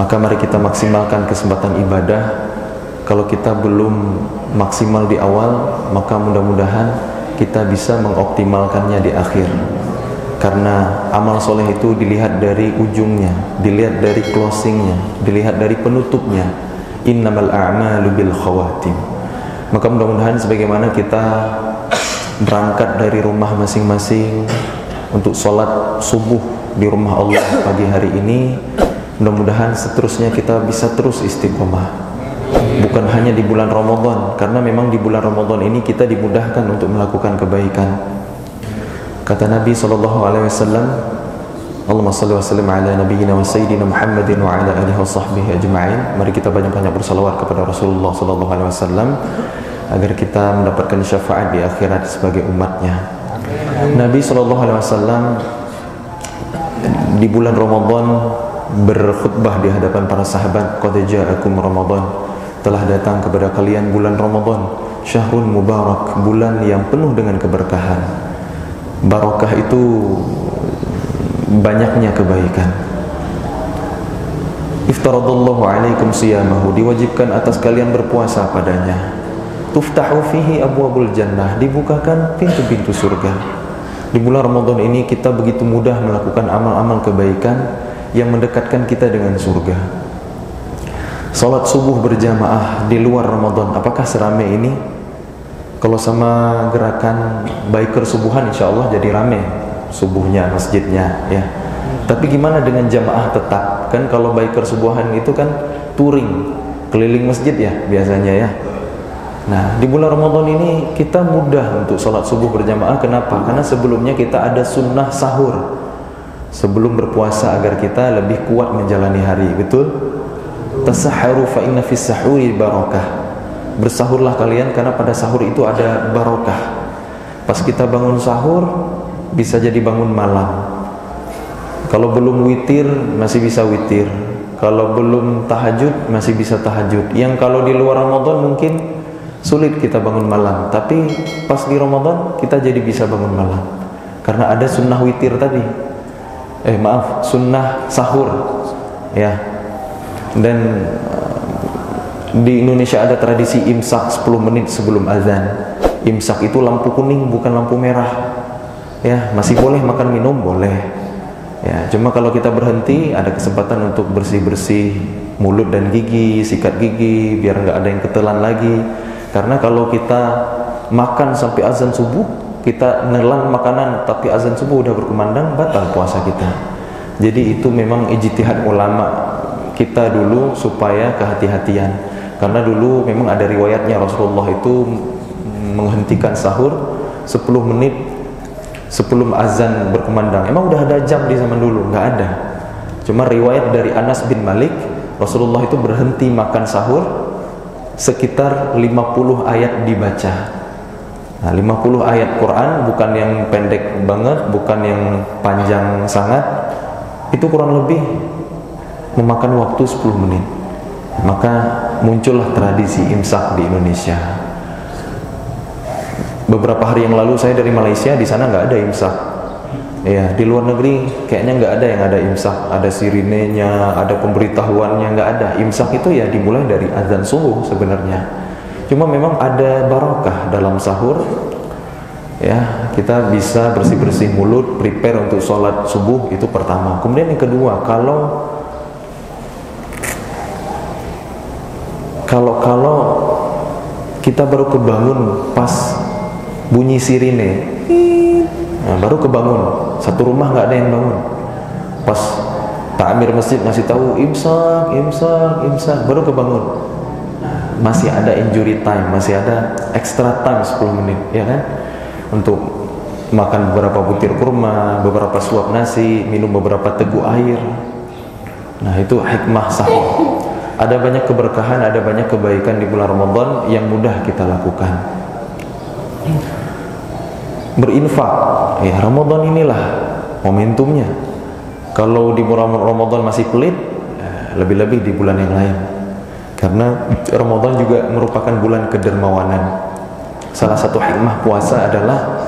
Maka mari kita maksimalkan kesempatan ibadah. Kalau kita belum maksimal di awal, maka mudah-mudahan kita bisa mengoptimalkannya di akhir. Karena amal soleh itu dilihat dari ujungnya, dilihat dari closingnya, dilihat dari penutupnya. Innamal a'malu bil khawatim. Maka mudah-mudahan sebagaimana kita berangkat dari rumah masing-masing untuk sholat subuh di rumah Allah pagi hari ini, mudah-mudahan seterusnya kita bisa terus istiqomah. Bukan hanya di bulan Ramadan, karena memang di bulan Ramadan ini kita dimudahkan untuk melakukan kebaikan. Kata Nabi SAW, Allahumma salli wa sallim ala nabiyyina wa sayyidina Muhammadin wa ala alihi wa sahbihi ajma'in. Mari kita banyak-banyak bersalawat kepada Rasulullah SAW agar kita mendapatkan syafaat di akhirat sebagai umatnya. Nabi SAW di bulan Ramadan berkhutbah di hadapan para sahabat, qad ja'akum Ramadan, telah datang kepada kalian bulan Ramadan, syahrun mubarak, bulan yang penuh dengan keberkahan. Barakah itu banyaknya kebaikan. Iftaradallahu alaikum siyamahu, diwajibkan atas kalian berpuasa padanya. Tuftahu fihi abwabul jannah, dibukakan pintu-pintu surga. Di bulan Ramadan ini kita begitu mudah melakukan amal-amal kebaikan yang mendekatkan kita dengan surga. Salat subuh berjamaah di luar Ramadan, apakah seramai ini? Kalau sama gerakan biker subuhan, insya Allah jadi rame subuhnya, masjidnya, ya. Tapi gimana dengan jamaah tetap? Kan kalau biker subuhan itu kan touring, keliling masjid ya biasanya ya. Nah, di bulan Ramadan ini kita mudah untuk salat subuh berjamaah. Kenapa? Karena sebelumnya kita ada sunnah sahur sebelum berpuasa agar kita lebih kuat menjalani hari, betul? Tasahharu fa inna fis sahuri barakah. Bersahurlah kalian karena pada sahur itu ada barakah. Pas kita bangun sahur bisa jadi bangun malam. Kalau belum witir masih bisa witir. Kalau belum tahajud masih bisa tahajud. Yang kalau di luar Ramadan mungkin sulit kita bangun malam, tapi pas di Ramadan kita jadi bisa bangun malam. Karena ada sunnah witir tadi. Sunnah sahur. Ya. Dan di Indonesia ada tradisi imsak 10 menit sebelum azan. Imsak itu lampu kuning bukan lampu merah. Ya, masih boleh makan minum, boleh. Ya, cuma kalau kita berhenti ada kesempatan untuk bersih-bersih mulut dan gigi, sikat gigi biar nggak ada yang ketelan lagi. Karena kalau kita makan sampai azan subuh, kita nelan makanan tapi azan subuh udah berkumandang, batal puasa kita. Jadi itu memang ijtihad ulama kita dulu supaya kehati-hatian. Karena dulu memang ada riwayatnya Rasulullah itu menghentikan sahur 10 menit sebelum azan berkumandang. Emang udah ada jam di zaman dulu? Nggak ada. Cuma riwayat dari Anas bin Malik, Rasulullah itu berhenti makan sahur sekitar 50 ayat dibaca. Nah, 50 ayat Quran, bukan yang pendek banget, bukan yang panjang sangat. Itu kurang lebih memakan waktu 10 menit. Maka muncullah tradisi imsak di Indonesia. Beberapa hari yang lalu saya dari Malaysia, di sana nggak ada imsak. Ya, di luar negeri kayaknya nggak ada yang ada imsak, ada sirinenya, ada pemberitahuannya, nggak ada. Imsak itu ya dimulai dari azan subuh sebenarnya. Cuma memang ada barakah dalam sahur. Ya, kita bisa bersih-bersih mulut, prepare untuk sholat subuh, itu pertama. Kemudian yang kedua, kalau kita baru kebangun pas bunyi sirine, nah, baru kebangun, satu rumah nggak ada yang bangun, pas takmir masjid ngasih tahu imsak, baru kebangun, masih ada injury time, masih ada extra time 10 menit, ya kan, untuk makan beberapa butir kurma, beberapa suap nasi, minum beberapa teguk air. Nah, itu hikmah sahur. Ada banyak keberkahan, ada banyak kebaikan di bulan Ramadan yang mudah kita lakukan. Berinfak, ya Ramadan inilah momentumnya. Kalau di bulan Ramadan masih pelit, lebih-lebih di bulan yang lain. Karena Ramadan juga merupakan bulan kedermawanan. Salah satu hikmah puasa adalah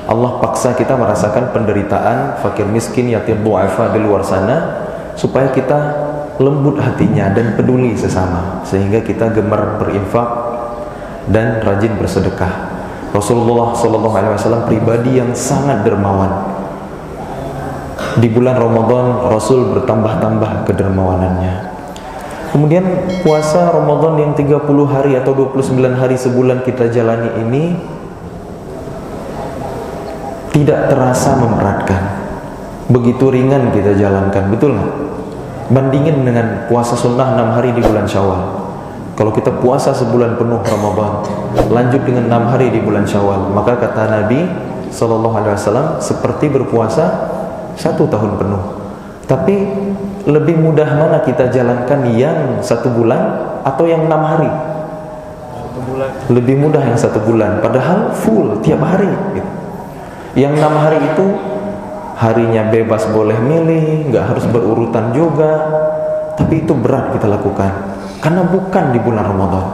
Allah paksa kita merasakan penderitaan fakir miskin, yatim du'afa di luar sana, supaya kita lembut hatinya dan peduli sesama, sehingga kita gemar berinfak dan rajin bersedekah. Rasulullah SAW pribadi yang sangat dermawan. Di bulan Ramadan Rasul bertambah-tambah kedermawanannya. Kemudian puasa Ramadan yang 30 hari atau 29 hari sebulan kita jalani ini tidak terasa memberatkan. Begitu ringan kita jalankan, betul nggak? Bandingin dengan puasa sunnah 6 hari di bulan Syawal. Kalau kita puasa sebulan penuh Ramadan, lanjut dengan 6 hari di bulan Syawal, maka kata Nabi SAW seperti berpuasa 1 tahun penuh. Tapi lebih mudah mana kita jalankan yang 1 bulan atau yang 6 hari? 1 bulan. Lebih mudah yang 1 bulan, padahal full tiap hari gitu. Yang 6 hari itu harinya bebas boleh milih, nggak harus berurutan juga. Tapi itu berat kita lakukan karena bukan di bulan Ramadan.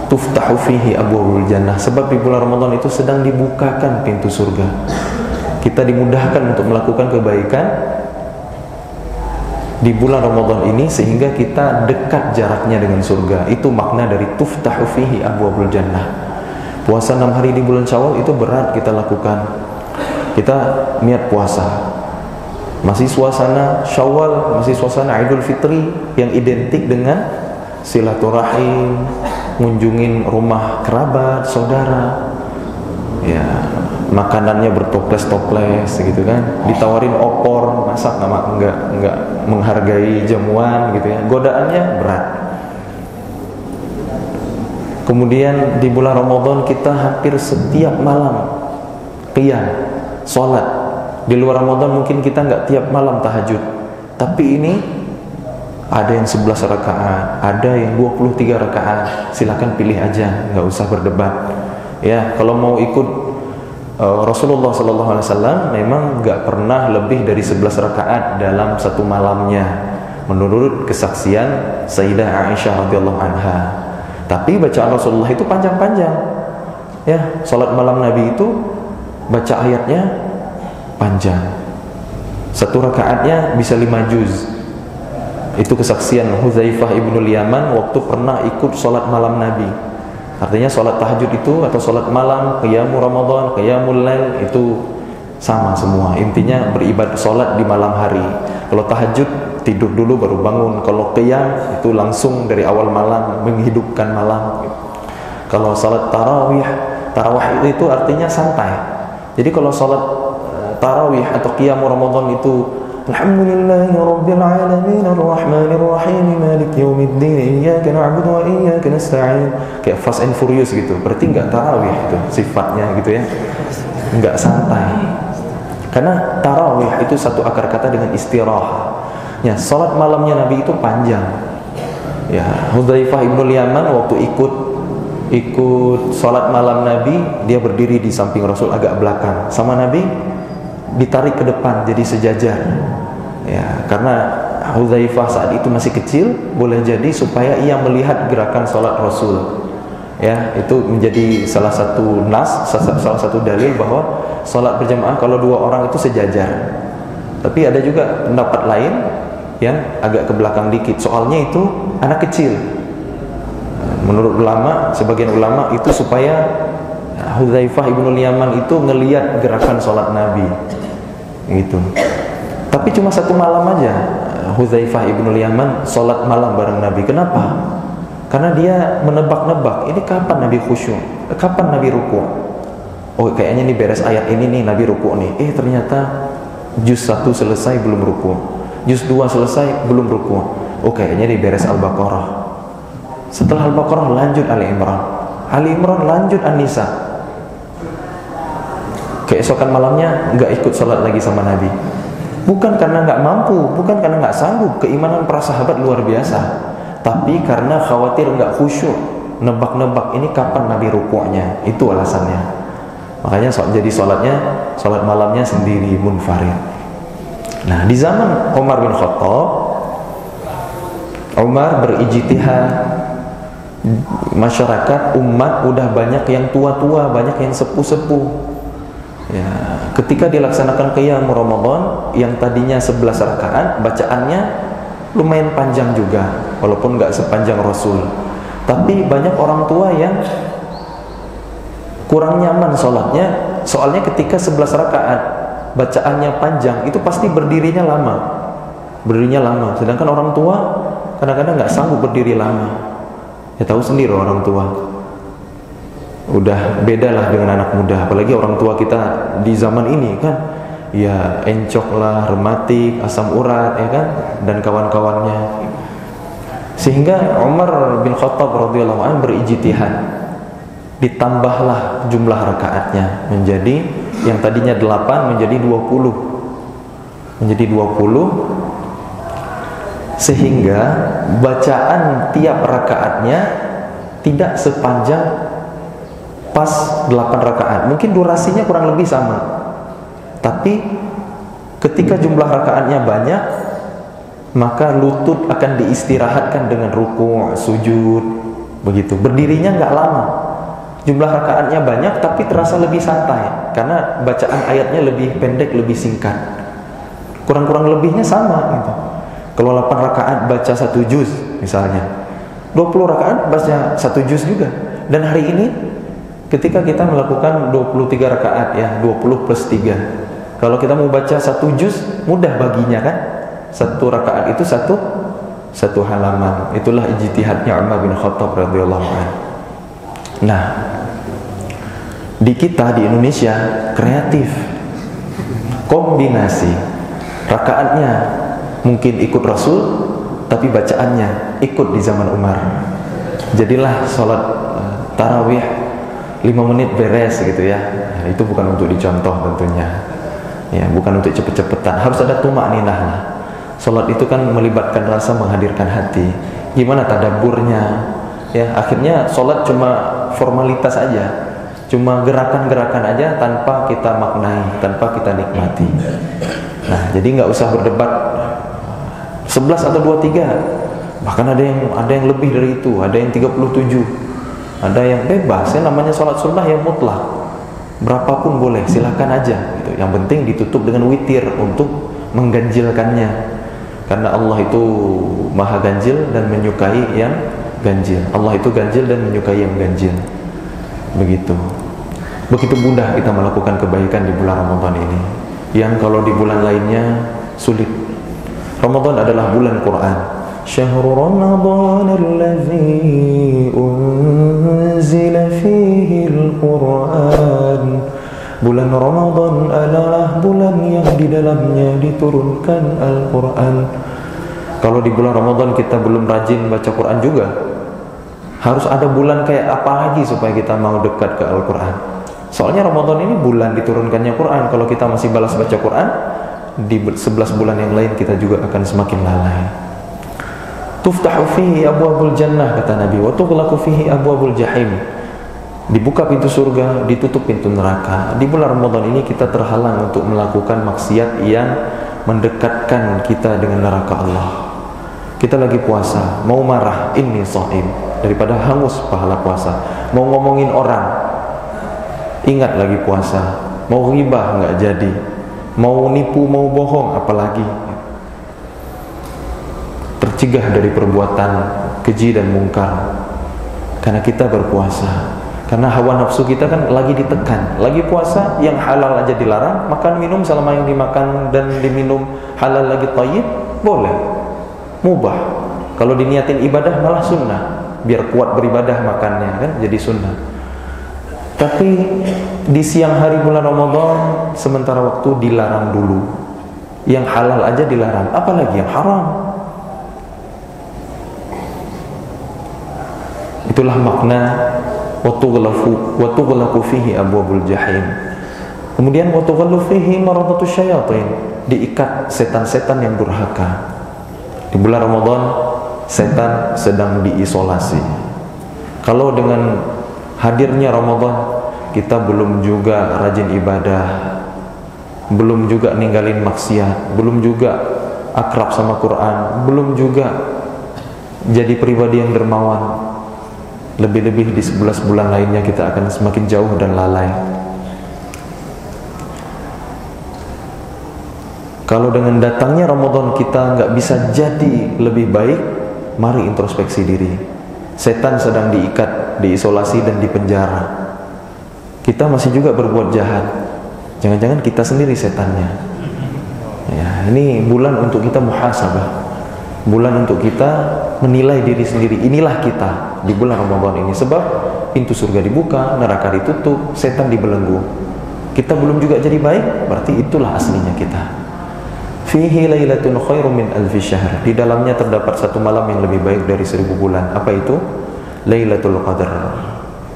Tuftahu fihi abwabul jannah, sebab di bulan Ramadan itu sedang dibukakan pintu surga. Kita dimudahkan untuk melakukan kebaikan di bulan Ramadan ini sehingga kita dekat jaraknya dengan surga. Itu makna dari tuftahu fihi abwabul jannah. Puasa 6 hari di bulan Syawal itu berat kita lakukan. Kita niat puasa, masih suasana Syawal, masih suasana Idul Fitri yang identik dengan silaturahim, ngunjungin rumah kerabat, saudara. Ya, makanannya bertoples-toples gitu kan. Ditawarin opor, masa enggak menghargai jamuan gitu ya. Godaannya berat. Kemudian di bulan Ramadan kita hampir setiap malam qiyam, sholat. Di luar Ramadan mungkin kita nggak tiap malam tahajud, tapi ini ada yang 11 rakaat, ada yang 23 rakaat. Silakan pilih aja, nggak usah berdebat. Ya, kalau mau ikut Rasulullah SAW memang nggak pernah lebih dari 11 rakaat dalam 1 malamnya, menurut kesaksian Sayyidah Aisyah radhiyallahu anha. Tapi bacaan Rasulullah itu panjang-panjang. Ya, sholat malam Nabi itu baca ayatnya panjang. 1 rakaatnya bisa 5 juz. Itu kesaksian Hudzaifah ibnul Yaman waktu pernah ikut sholat malam Nabi. Artinya sholat tahajud itu atau sholat malam, qiyamul Ramadan, qiyamul lail itu sama semua. Intinya beribadah sholat di malam hari. Kalau tahajud tidur dulu baru bangun. Kalau qiyam itu langsung dari awal malam, menghidupkan malam. Kalau sholat tarawih itu artinya santai. Jadi kalau sholat tarawih atau qiyamul Ramadan itu Alhamdulillahi Rabbil Alamin Ar-Rahmanir Rahim Malik Yawmiddin Iyyaka na'budu wa iyyaka nasta'in. Kayak Fast and Furious gitu. Berarti enggak tarawih itu sifatnya gitu ya. Enggak santai. Karena tarawih itu satu akar kata dengan istirahat. Ya, salat malamnya Nabi itu panjang. Ya, Hudzaifah ibnul Yaman waktu ikut salat malam Nabi, dia berdiri di samping Rasul agak belakang. Sama Nabi ditarik ke depan jadi sejajar. Ya, karena Hudzaifah saat itu masih kecil, boleh jadi supaya ia melihat gerakan salat Rasul. Ya, itu menjadi salah satu salah satu dalil bahwa salat berjamaah kalau 2 orang itu sejajar. Tapi ada juga pendapat lain yang agak ke belakang dikit. Soalnya itu anak kecil. Menurut ulama, sebagian ulama itu supaya Hudzaifah ibnul Yaman itu ngelihat gerakan salat Nabi. Gitu. Tapi cuma 1 malam aja Hudzaifah ibnul Yaman salat malam bareng Nabi. Kenapa? Karena dia menebak-nebak, ini kapan Nabi khusyuk? Kapan Nabi ruku'? Oh, kayaknya nih beres ayat ini nih Nabi ruku' nih. Ternyata juz 1 selesai belum ruku'. Juz 2 selesai belum ruku'. Oh, kayaknya nih beres Al-Baqarah. Setelah Al-Baqarah lanjut Ali Imran. Ali Imran lanjut An-Nisa. Keesokan malamnya nggak ikut sholat lagi sama Nabi. Bukan karena nggak mampu, bukan karena nggak sanggup. Keimanan para sahabat luar biasa. Tapi karena khawatir nggak khusyuk, nebak-nebak ini kapan Nabi ruku'nya. Itu alasannya. Makanya jadi sholat malamnya sendiri munfarid. Nah, di zaman Umar bin Khattab, Umar berijtihad. Masyarakat umat udah banyak yang tua-tua, banyak yang sepuh-sepuh. Ya, ketika dilaksanakan qiyam Ramadan yang tadinya 11 rakaat, bacaannya lumayan panjang juga, walaupun nggak sepanjang Rasul. Tapi banyak orang tua yang kurang nyaman sholatnya, soalnya ketika 11 rakaat bacaannya panjang, itu pasti berdirinya lama. Sedangkan orang tua kadang-kadang nggak sanggup berdiri lama. Ya tahu sendiri orang tua, udah beda lah dengan anak muda. Apalagi orang tua kita di zaman ini kan, ya encok lah, rematik, asam urat, ya kan, dan kawan-kawannya. Sehingga Umar bin Khattab radhiyallahu anhu berijtihad, ditambahlah jumlah rakaatnya menjadi yang tadinya 8 menjadi 20, sehingga bacaan tiap rakaatnya tidak sepanjang pas 8 rakaat. Mungkin durasinya kurang lebih sama, tapi ketika jumlah rakaatnya banyak, maka lutut akan diistirahatkan dengan ruku', sujud, begitu. Berdirinya nggak lama. Jumlah rakaatnya banyak tapi terasa lebih santai karena bacaan ayatnya lebih pendek, lebih singkat. Kurang-kurang lebihnya sama gitu. Kalau 8 rakaat baca 1 juz misalnya, 20 rakaat baca 1 juz juga. Dan hari ini ketika kita melakukan 23 rakaat, ya 20 plus 3, kalau kita mau baca 1 juz mudah baginya kan. 1 rakaat itu satu halaman. Itulah ijtihadnya Umar bin Khattab radhiyallahu anhu. Nah, di kita di Indonesia kreatif, kombinasi rakaatnya mungkin ikut Rasul, tapi bacaannya ikut di zaman Umar. Jadilah sholat tarawih 5 menit beres gitu ya. Itu bukan untuk dicontoh tentunya, ya bukan untuk cepet-cepetan. Harus ada tumakninah lah. Sholat itu kan melibatkan rasa, menghadirkan hati. Gimana tadaburnya? Ya, akhirnya sholat cuma formalitas aja, cuma gerakan-gerakan aja tanpa kita maknai, tanpa kita nikmati. Nah, jadi nggak usah berdebat 11 atau 23. Bahkan ada yang lebih dari itu, ada yang 37, ada yang bebas. Ya, namanya sholat sunnah yang mutlak, berapapun boleh, silakan aja gitu. Yang penting ditutup dengan witir untuk mengganjilkannya. Karena Allah itu maha ganjil dan menyukai yang ganjil. Allah itu ganjil dan menyukai yang ganjil. Begitu mudah kita melakukan kebaikan di bulan Ramadan ini, yang kalau di bulan lainnya sulit. Ramadan adalah bulan Quran. Syahrul Ramadan allazi unzila fihi al-Quran. Bulan Ramadan adalah bulan yang di dalamnya diturunkan Al-Quran. Kalau di bulan Ramadan kita belum rajin baca Quran juga, harus ada bulan kayak apa lagi supaya kita mau dekat ke Al-Quran. Soalnya Ramadan ini bulan diturunkannya Quran. Kalau kita masih balas baca Quran, di 11 bulan yang lain kita juga akan semakin lalai. Tuftahu fihi abwabul jannah, kata Nabi, wa tughlaqu fihi abwabul jahim. Dibuka pintu surga, ditutup pintu neraka. Di bulan Ramadan ini kita terhalang untuk melakukan maksiat yang mendekatkan kita dengan neraka Allah. Kita lagi puasa, mau marah, inni shaim, daripada hangus pahala puasa. Mau ngomongin orang, ingat lagi puasa. Mau ghibah nggak jadi, mau nipu, mau bohong, apalagi. Tercegah dari perbuatan keji dan mungkar karena kita berpuasa. Karena hawa nafsu kita kan lagi ditekan. Lagi puasa, yang halal aja dilarang. Makan minum selama yang dimakan dan diminum halal lagi thayyib, boleh, mubah. Kalau diniatin ibadah malah sunnah, biar kuat beribadah makannya kan, jadi sunnah. Tapi di siang hari bulan Ramadan, sementara waktu dilarang dulu. Yang halal aja dilarang, apalagi yang haram. Itulah makna wa tughlaqu fihi abwabul jahim. Kemudian wa tughallu fihi maradatus syayatin, diikat setan-setan yang durhaka. Di bulan Ramadan setan sedang diisolasi. Kalau dengan hadirnya Ramadan kita belum juga rajin ibadah, belum juga ninggalin maksiat, belum juga akrab sama Quran, belum juga jadi pribadi yang dermawan, lebih-lebih di 11 bulan lainnya kita akan semakin jauh dan lalai. Kalau dengan datangnya Ramadan kita nggak bisa jadi lebih baik, mari introspeksi diri. Setan sedang diikat, diisolasi dan dipenjara. Kita masih juga berbuat jahat. Jangan-jangan kita sendiri setannya. Ya, ini bulan untuk kita muhasabah. Bulan untuk kita menilai diri sendiri. Inilah kita di bulan Ramadan ini. Sebab pintu surga dibuka, neraka ditutup, setan dibelenggu. Kita belum juga jadi baik, berarti itulah aslinya kita. Fihi lailatun khairum min alfi syahr. Di dalamnya terdapat satu malam yang lebih baik dari 1000 bulan. Apa itu? Lailatul Qadar.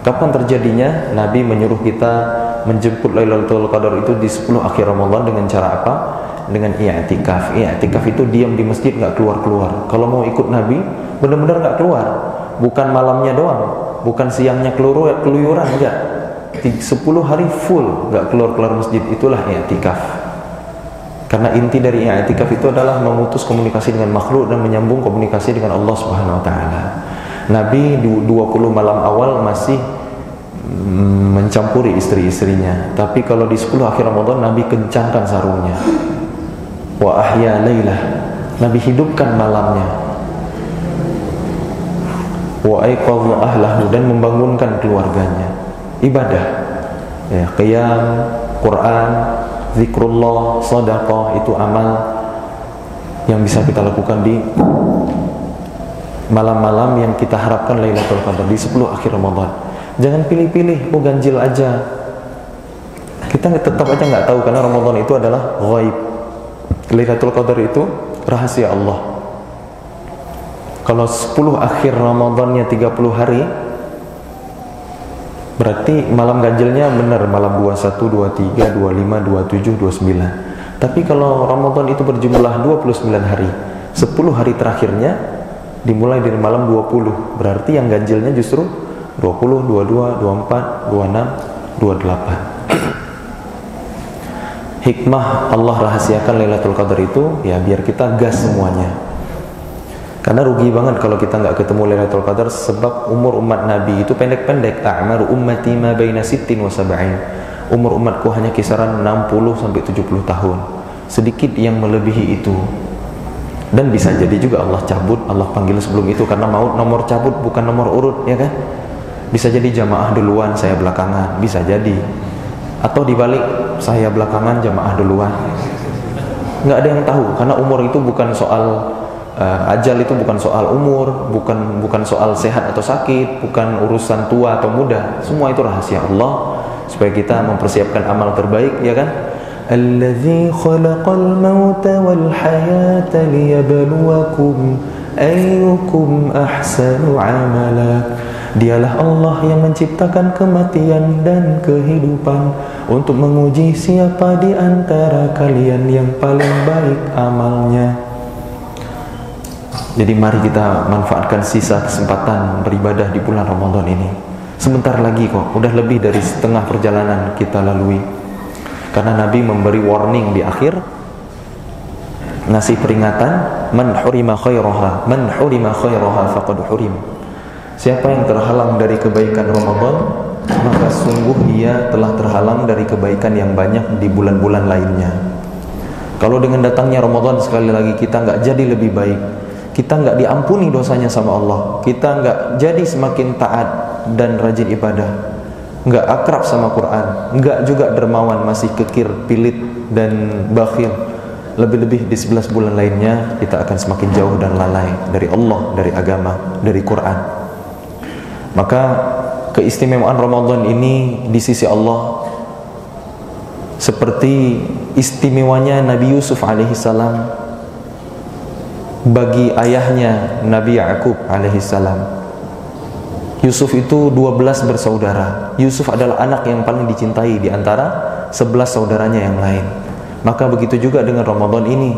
Kapan terjadinya? Nabi menyuruh kita menjemput Lailatul Qadar itu di 10 akhir Ramadan dengan cara apa? Dengan i'tikaf. I'tikaf itu diam di masjid, nggak keluar-keluar. Kalau mau ikut Nabi, benar-benar nggak keluar. Bukan malamnya doang, bukan siangnya keluyuran, enggak. 10 hari full nggak keluar-keluar masjid. Itulah i'tikaf. Karena inti dari i'tikaf itu adalah memutus komunikasi dengan makhluk dan menyambung komunikasi dengan Allah Subhanahu wa taala. Nabi 20 malam awal masih mencampuri istri-istrinya, tapi kalau di 10 akhir Ramadan Nabi kencangkan sarungnya. Wa ahya lailah. Nabi hidupkan malamnya. Wa aiqadha ahlahu, dan membangunkan keluarganya. Ibadah. Ya, qiyam, Quran, zikrullah, sedekah, itu amal yang bisa kita lakukan di malam-malam yang kita harapkan Lailatul Qadar, di 10 akhir Ramadan. Jangan pilih-pilih, ganjil aja. Kita tetap aja nggak tahu, karena Ramadan itu adalah ghaib. Lailatul Qadar itu rahasia Allah. Kalau 10 akhir Ramadannya 30 hari, berarti malam ganjilnya benar malam 21, 23, 25, 27, 29. Tapi kalau Ramadan itu berjumlah 29 hari, 10 hari terakhirnya dimulai dari malam 20. Berarti yang ganjilnya justru 20, 22, 24, 26, 28. Hikmah Allah rahasiakan Lailatul Qadar itu ya biar kita gas semuanya. Karena rugi banget kalau kita nggak ketemu Lailatul Qadar, sebab umur umat Nabi itu pendek-pendek. A'maru ummati ma baina 60 wa 70. Umur umatku hanya kisaran 60 sampai 70 tahun. Sedikit yang melebihi itu. Dan bisa jadi juga Allah cabut, Allah panggil sebelum itu, karena maut nomor cabut bukan nomor urut, ya kan? Bisa jadi jamaah duluan, saya belakangan, bisa jadi. Atau dibalik, saya belakangan, jamaah duluan. Nggak ada yang tahu, karena umur itu bukan soal ajal, itu bukan soal umur, bukan soal sehat atau sakit, bukan urusan tua atau muda. Semua itu rahasia Allah supaya kita mempersiapkan amal terbaik, ya kan? Alladzi khalaqal mauta wal hayata liyabluwakum ayyukum ahsanu amala. Dialah Allah yang menciptakan kematian dan kehidupan untuk menguji siapa di antara kalian yang paling baik amalnya. Jadi mari kita manfaatkan sisa kesempatan beribadah di bulan Ramadan ini. Sebentar lagi kok, udah lebih dari setengah perjalanan kita lalui. Karena Nabi memberi warning di akhir, ngasih peringatan, man hurima khairaha faqad hurim. Siapa yang terhalang dari kebaikan Ramadan, maka sungguh dia telah terhalang dari kebaikan yang banyak di bulan-bulan lainnya. Kalau dengan datangnya Ramadan sekali lagi kita nggak jadi lebih baik, kita nggak diampuni dosanya sama Allah, kita nggak jadi semakin taat dan rajin ibadah, nggak akrab sama Quran, nggak juga dermawan, masih kekir, pilit dan bakhil, lebih-lebih di 11 bulan lainnya kita akan semakin jauh dan lalai dari Allah, dari agama, dari Quran. Maka keistimewaan Ramadan ini di sisi Allah seperti istimewanya Nabi Yusuf alaihissalam bagi ayahnya Nabi Ya'qub alaihissalam. Yusuf itu 12 bersaudara. Yusuf adalah anak yang paling dicintai di antara 11 saudaranya yang lain. Maka begitu juga dengan Ramadan ini.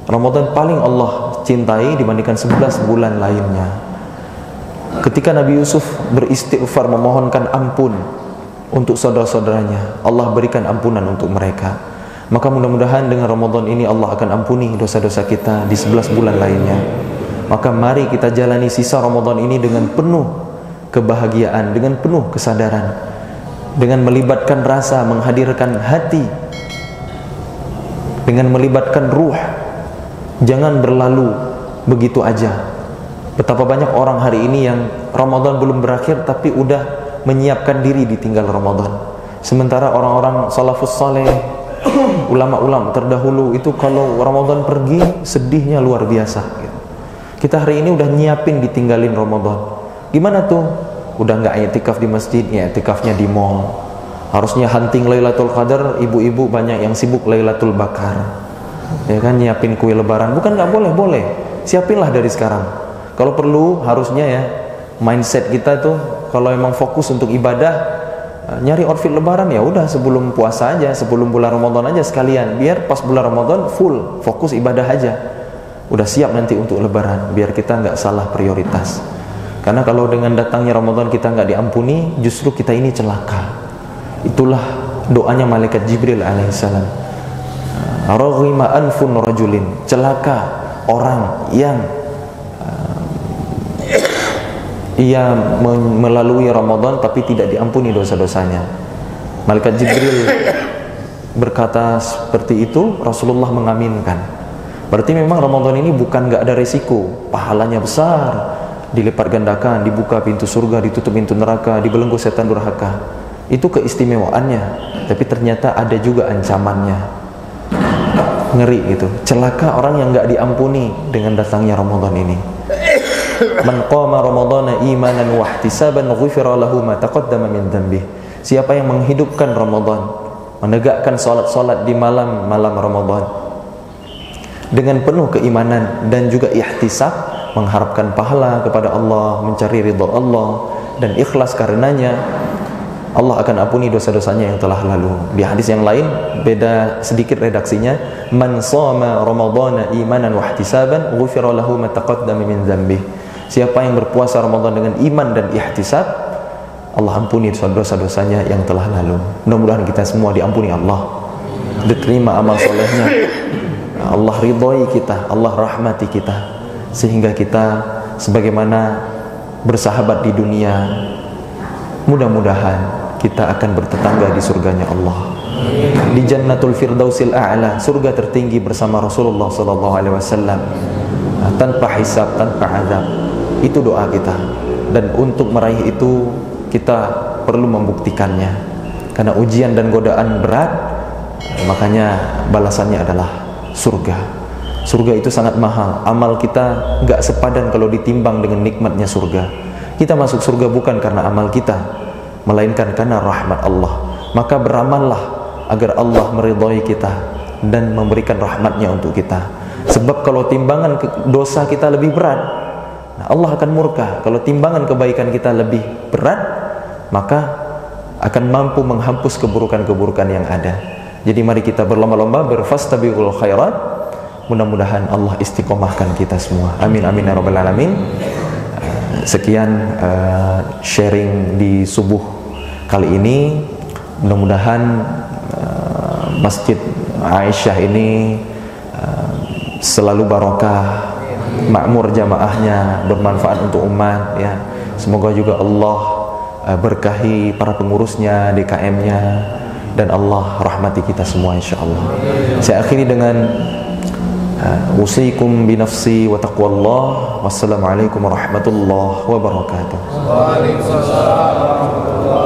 Ramadan paling Allah cintai dibandingkan 11 bulan lainnya. Ketika Nabi Yusuf beristighfar memohonkan ampun untuk saudara-saudaranya, Allah berikan ampunan untuk mereka. Maka mudah-mudahan dengan Ramadan ini Allah akan ampuni dosa-dosa kita di 11 bulan lainnya. Maka mari kita jalani sisa Ramadan ini dengan penuh kebahagiaan, dengan penuh kesadaran, dengan melibatkan rasa, menghadirkan hati, dengan melibatkan ruh. Jangan berlalu begitu aja. Betapa banyak orang hari ini yang Ramadan belum berakhir tapi udah menyiapkan diri ditinggal Ramadan. Sementara orang-orang salafus saleh, ulama-ulama terdahulu itu kalau Ramadan pergi sedihnya luar biasa gitu. Kita hari ini udah nyiapin ditinggalin Ramadan. Gimana tuh? Udah nggak i'tikaf di masjid, ya i'tikafnya di mall. Harusnya hunting Lailatul Qadar, ibu-ibu banyak yang sibuk Lailatul Bakar. Ya kan, nyiapin kue lebaran. Bukan nggak boleh, boleh. Siapinlah dari sekarang. Kalau perlu harusnya ya mindset kita tuh kalau emang fokus untuk ibadah, nyari outfit lebaran ya udah sebelum puasa aja, sebelum bulan Ramadan aja sekalian, biar pas bulan Ramadan full fokus ibadah aja, udah siap nanti untuk lebaran, biar kita nggak salah prioritas. Karena kalau dengan datangnya Ramadan kita nggak diampuni, justru kita ini celaka. Itulah doanya malaikat Jibril alaihissalam, raghima anfun rajulin, celaka orang yang ia melalui Ramadan tapi tidak diampuni dosa-dosanya. Malaikat Jibril berkata seperti itu, Rasulullah mengaminkan. Berarti memang Ramadan ini bukan gak ada resiko, pahalanya besar, dilipat gandakan, dibuka pintu surga, ditutup pintu neraka, dibelenggu setan durhaka. Itu keistimewaannya. Tapi ternyata ada juga ancamannya. Ngeri itu. Celaka orang yang gak diampuni dengan datangnya Ramadan ini. Man qama ramadhana imanan wa ihtisaban ghufira lahu ma taqaddama min dhanbih. Siapa yang menghidupkan Ramadan, menegakkan salat-salat di malam-malam Ramadan dengan penuh keimanan dan juga ihtisab, mengharapkan pahala kepada Allah, mencari ridha Allah dan ikhlas karenanya, Allah akan ampuni dosa-dosanya yang telah lalu. Di hadis yang lain beda sedikit redaksinya, man shoma ramadhana imanan wa ihtisaban ghufira lahu ma taqaddama min dhanbih. Siapa yang berpuasa Ramadan dengan iman dan ihtisab, Allah ampuni dosa-dosanya yang telah lalu. Mudah-mudahan kita semua diampuni Allah, diterima amal solehnya, Allah ridhoi kita, Allah rahmati kita, sehingga kita sebagaimana bersahabat di dunia, mudah-mudahan kita akan bertetangga di surganya Allah, di Jannatul Firdausil A'la, surga tertinggi bersama Rasulullah SAW, tanpa hisab, tanpa azab. Itu doa kita, dan untuk meraih itu kita perlu membuktikannya. Karena ujian dan godaan berat, makanya balasannya adalah surga. Surga itu sangat mahal. Amal kita gak sepadan kalau ditimbang dengan nikmatnya surga. Kita masuk surga bukan karena amal kita, melainkan karena rahmat Allah. Maka beramallah agar Allah meridhai kita dan memberikan rahmatnya untuk kita. Sebab kalau timbangan dosa kita lebih berat, Allah akan murka. Kalau timbangan kebaikan kita lebih berat, maka akan mampu menghapus keburukan-keburukan yang ada. Jadi mari kita berlomba-lomba berfastabiqul khairat. Mudah-mudahan Allah istiqomahkan kita semua. Amin amin ya rabbal alamin. Sekian sharing di subuh kali ini. Mudah-mudahan Masjid Aisyah ini selalu barokah, makmur jamaahnya, bermanfaat untuk umat ya. Semoga juga Allah berkahi para pengurusnya, DKM-nya, dan Allah rahmati kita semua insyaallah. Saya akhiri dengan usikum binafsi wa taqwallah. Wassalamualaikum warahmatullahi wabarakatuh. Waalaikumsalam.